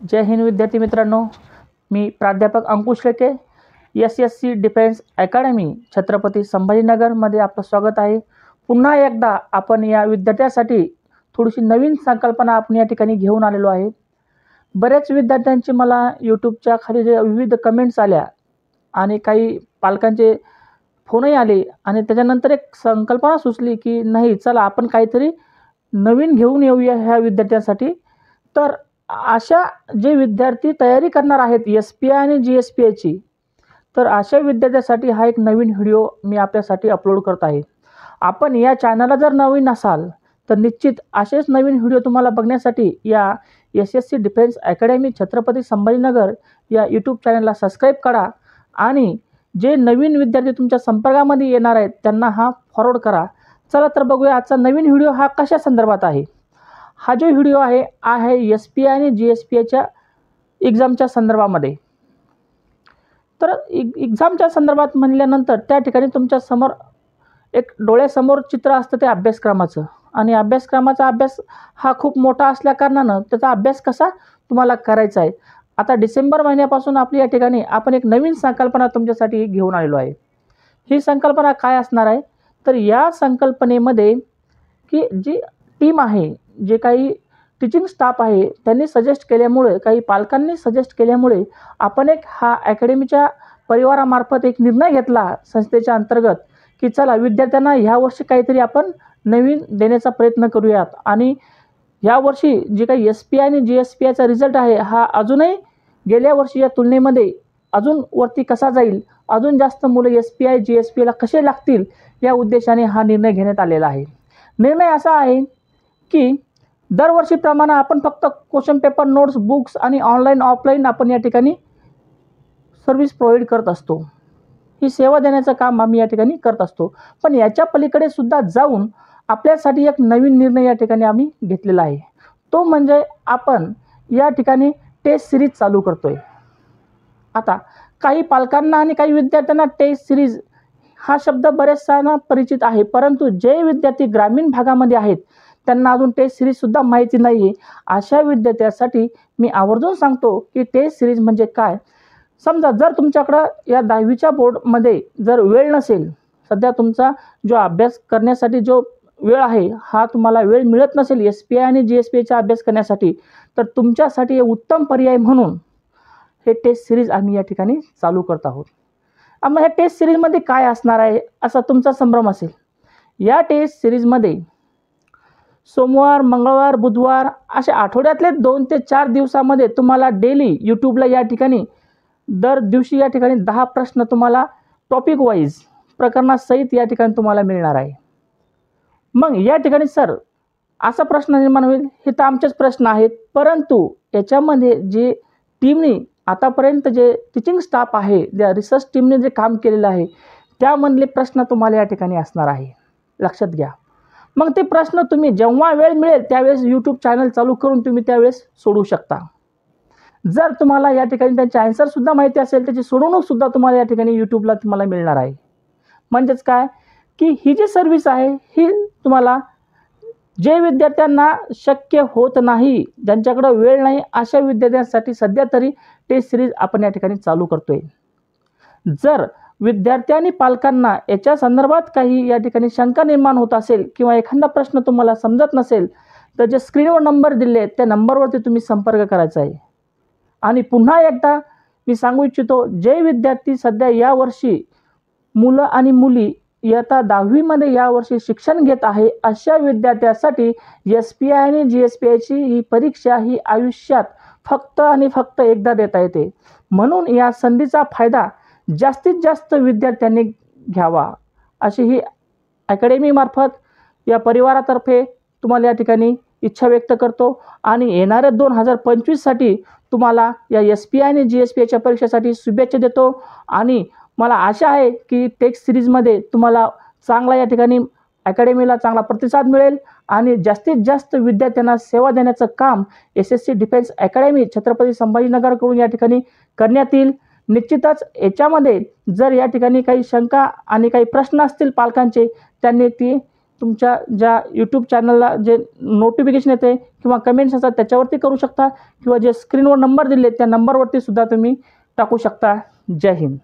जय हिंद विद्यार्थी मित्रांनो, मी प्राध्यापक Ankush Shelke, SSC defence academy Chhatrapati संभाजीनगरमध्ये आपलं स्वागत आहे। पुन्हा एकदा आपण या विद्यार्थ्यांसाठी थोडीशी नवीन संकल्पना आपण या ठिकाणी घेऊन आलेलो आहे। बरेच विद्यार्थ्यांची मला यूट्यूबच्या खाली जे विविध कमेंट्स आल्या आणि काही पालकांचे फोनही आले आणि त्याच्यानंतर एक संकल्पना सुचली की नाही चला आपण काहीतरी नवीन घेऊन येऊया ह्या विद्यार्थ्यांसाठी। तर अशा जे विद्यार्थी तयारी करणार आहेत SPI आणि GSPIची, तर अशा विद्यार्थ्यांसाठी हा एक नवीन व्हिडिओ मी आपल्यासाठी अपलोड करत आहे। आपण या चॅनलला जर नवीन असाल तर निश्चित असेच नवीन व्हिडिओ तुम्हाला बघण्यासाठी या SSC defence academy Chhatrapati Sambhajinagar या यूट्यूब चॅनलला सबस्क्राईब करा आणि जे नवीन विद्यार्थी तुमच्या संपर्कामध्ये येणार आहेत त्यांना हा फॉरवर्ड करा। चला तर बघूया आजचा नवीन व्हिडिओ हा कशा संदर्भात आहे। हा जो व्हिडिओ आहे SPI आणि GSPIच्या एक्झामच्या संदर्भामध्ये। तर एक्झामच्या संदर्भात म्हणल्यानंतर त्या ठिकाणी तुमच्या समोर एक डोळ्यासमोर चित्र असतं ते अभ्यासक्रमाचं, आणि अभ्यासक्रमाचा अभ्यास हा खूप मोठा असल्या कारणानं त्याचा अभ्यास कसा तुम्हाला करायचा आहे। आता डिसेंबर महिन्यापासून आपली या ठिकाणी आपण एक नवीन संकल्पना तुमच्यासाठी घेऊन आलेलो आहे। ही संकल्पना काय असणार आहे, तर या संकल्पनेमध्ये की जी टीम आहे, जे काही टीचिंग स्टाफ आहे त्यांनी सजेस्ट केल्यामुळे, काही पालकांनी सजेस्ट केल्यामुळे आपण एक हा अकॅडमीच्या परिवारामार्फत एक निर्णय घेतला संस्थेच्या अंतर्गत की चला विद्यार्थ्यांना ह्या वर्षी काहीतरी आपण नवीन देण्याचा प्रयत्न करूयात। आणि ह्या वर्षी जे काही SPI आणि GSPIचा रिझल्ट आहे हा अजूनही गेल्या वर्षीच्या तुलनेमध्ये अजून वरती कसा जाईल, अजून जास्त मुलं SPI GSPIला कसे लागतील, या उद्देशाने हा निर्णय घेण्यात आलेला आहे। निर्णय असा आहे की दरवर्षीप्रमाणे आपण फक्त क्वेश्चन पेपर, नोट्स, बुक्स आणि ऑनलाईन ऑफलाईन आपण या ठिकाणी सर्व्हिस प्रोव्हाइड करत असतो। ही सेवा देण्याचं काम आम्ही या ठिकाणी करत असतो, पण याच्या पलीकडे सुद्धा जाऊन आपल्यासाठी एक नवीन निर्णय या ठिकाणी आम्ही घेतलेला आहे। तो म्हणजे आपण या ठिकाणी टेस्ट सिरीज चालू करतोय। आता काही पालकांना आणि काही विद्यार्थ्यांना टेस्ट सिरीज हा शब्द बरेचसाना परिचित आहे, परंतु जे विद्यार्थी ग्रामीण भागामध्ये आहेत त्यांना अजून टेस्ट सिरीजसुद्धा माहिती नाही आहे। अशा विद्यार्थ्यांसाठी मी आवर्जून सांगतो की टेस्ट सिरीज म्हणजे काय। समजा जर तुमच्याकडं या 10वीच्या बोर्डमध्ये जर वेळ नसेल, सध्या तुमचा जो अभ्यास करण्यासाठी जो वेळ आहे हा तुम्हाला वेळ मिळत नसेल SPI आणि GSPIचा अभ्यास करण्यासाठी, तर तुमच्यासाठी हे उत्तम पर्याय म्हणून हे टेस्ट सिरीज आम्ही या ठिकाणी चालू करत आहोत। मग ह्या टेस्ट सिरीजमध्ये काय असणार आहे असा तुमचा संभ्रम असेल। या टेस्ट सिरीजमध्ये सोमवार, मंगळवार, बुधवार अशा आठवड्यातले 2 ते 4 दिवसामध्ये तुम्हाला डेली यूट्यूबला या ठिकाणी दर दिवशी या ठिकाणी 10 प्रश्न तुम्हाला टॉपिक वाईज प्रकरणासहित या ठिकाणी तुम्हाला मिळणार आहे। मग या ठिकाणी सर असा प्रश्न निर्माण होईल, हे तर आमचेच प्रश्न आहेत, परंतु याच्यामध्ये जे टीमने आतापर्यंत जे टीचिंग स्टाफ आहे, ज्या रिसर्च टीमने जे काम केलेलं आहे त्यामधले प्रश्न तुम्हाला या ठिकाणी असणार आहे, लक्षात घ्या। मग ते प्रश्न तुम्ही जेव्हा वेळ मिळेल त्यावेळेस यूट्यूब चॅनल चालू करून तुम्ही त्यावेळेस सोडवू शकता। जर तुम्हाला या ठिकाणी त्यांचे आन्सरसुद्धा माहिती असेल त्याची सोडवणूकसुद्धा तुम्हाला या ठिकाणी यूट्यूबला तुम्हाला मिळणार आहे। म्हणजेच काय की ही जी सर्व्हिस आहे ही तुम्हाला जे विद्यार्थ्यांना शक्य होत नाही, ज्यांच्याकडे वेळ नाही, अशा विद्यार्थ्यांसाठी सध्या तरी टेस्ट सिरीज आपण या ठिकाणी चालू करतोय। जर विद्यार्थी आणि पालकांना याच्या संदर्भात काही या ठिकाणी शंका निर्माण होत असेल किंवा एखादा प्रश्न तुम्हाला समजत नसेल, तर जे स्क्रीनवर नंबर दिले आहेत त्या नंबरवरती तुम्ही संपर्क करायचा आहे। आणि पुन्हा एकदा मी सांगू इच्छितो, जे विद्यार्थी सध्या यावर्षी मुलं आणि मुली इयत्ता 10वीमध्ये यावर्षी शिक्षण घेत आहे, अशा विद्यार्थ्यांसाठी SPI आणि GSPIची ही परीक्षा ही आयुष्यात फक्त आणि फक्त एकदा देता येते, म्हणून या संधीचा फायदा जास्तीत जास्त विद्यार्थ्यांनी घ्यावा अशी ही अकॅडमीमार्फत या परिवारातर्फे तुम्हाला या ठिकाणी इच्छा व्यक्त करतो। आणि येणाऱ्या 2025साठी तुम्हाला या SPI आणि GSPIच्या परीक्षेसाठी शुभेच्छा देतो। आणि मला आशा आहे की टेस्ट सिरीजमध्ये तुम्हाला चांगला या ठिकाणी अकॅडमीला चांगला प्रतिसाद मिळेल आणि जास्तीत जास्त विद्यार्थ्यांना सेवा देण्याचं काम SSC डिफेन्स अकॅडमी छत्रपती संभाजीनगरकडून या ठिकाणी करण्यात येईल। निश्चितच याच्यामध्ये जर या ठिकाणी काही शंका आणि काही प्रश्न असतील पालकांचे, त्यांनी ती तुमच्या ज्या यूट्यूब चॅनलला जे नोटिफिकेशन येते किंवा कमेंट्स असतात त्याच्यावरती करू शकता, किंवा जे स्क्रीनवर नंबर दिले त्या नंबरवरती सुद्धा तुम्ही टाकू शकता. जय हिंद.